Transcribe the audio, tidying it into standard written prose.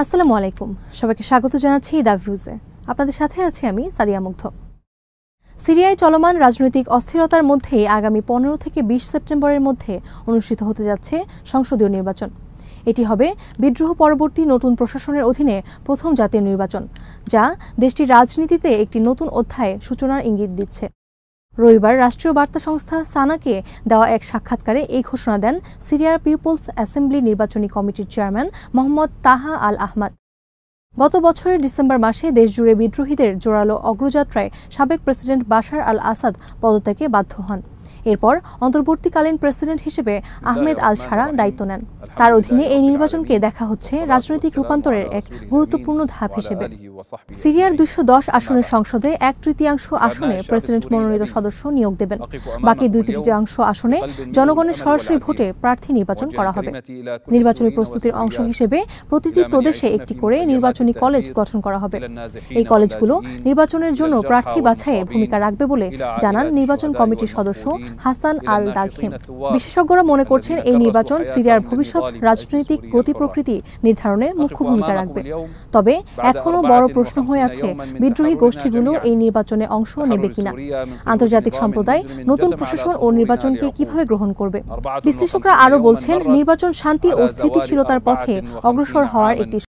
আসসালামু আলাইকুম, সবাইকে স্বাগত জানাচ্ছি দ্য ভিউজে। আপনাদের সাথে আছি আমি সারিয়া মুগ্ধ। সিরিয়ায় চলমান রাজনৈতিক অস্থিরতার মধ্যেই আগামী 15 থেকে 20 সেপ্টেম্বরের মধ্যে অনুষ্ঠিত হতে যাচ্ছে সংসদীয় নির্বাচন। এটি হবে বিদ্রোহ পরবর্তী নতুন প্রশাসনের অধীনে প্রথম জাতীয় নির্বাচন, যা দেশটির রাজনীতিতে একটি নতুন অধ্যায়ে সূচনার ইঙ্গিত দিচ্ছে। রবিবার রাষ্ট্রীয় বার্তা সংস্থা সানাকে দেওয়া এক সাক্ষাৎকারে এই ঘোষণা দেন সিরিয়ার পিপলস অ্যাসেম্বলি নির্বাচনী কমিটির চেয়ারম্যান মোহাম্মদ তাহা আল আহমদ। গত বছরের ডিসেম্বর মাসে দেশজুড়ে বিদ্রোহীদের জোরালো অগ্রযাত্রায় সাবেক প্রেসিডেন্ট বাশার আল আসাদ পদত্যাগে বাধ্য হন। এরপর অন্তর্বর্তীকালীন প্রেসিডেন্ট হিসেবে আহমেদ আল সারা দায়িত্ব নেন। তার অধীনে এই নির্বাচনকে দেখা হচ্ছে রাজনৈতিক রূপান্তরের এক গুরুত্বপূর্ণ ধাপ হিসেবে। সিরিয়ার 210 আসনের সংসদে 1/3 আসনে প্রেসিডেন্ট মনোনীত সদস্য নিয়োগ দেবেন। বাকি 2/3 আসনে জনগণের সরাসরি ভোটে প্রার্থী নির্বাচন করা হবে। নির্বাচনী প্রস্তুতির অংশ হিসেবে প্রতিটি প্রদেশে একটি করে নির্বাচনী কলেজ গঠন করা হবে। এই কলেজগুলো নির্বাচনের জন্য প্রার্থী বাছাইয়ে ভূমিকা রাখবে বলে জানান নির্বাচন কমিটির সদস্য হাসান আল দালখেম। বিশেষজ্ঞরা মনে করছেন এই নির্বাচন সিরিয়ার ভবিষ্যৎ রাজনৈতিক গতি প্রকৃতি নির্ধারণে মুখ্য ভূমিকা রাখবে। তবে এখনও বড় প্রশ্ন হয়ে আছে বিদ্রোহী গোষ্ঠীগুলো এই নির্বাচনে অংশ নেবে কিনা। আন্তর্জাতিক সম্প্রদায় নতুন প্রশাসন ও নির্বাচনকে কিভাবে গ্রহণ করবে। বিশ্লেষকরা আরও বলছেন, নির্বাচন শান্তি ও স্থিতিশীলতার পথে অগ্রসর হওয়ার একটি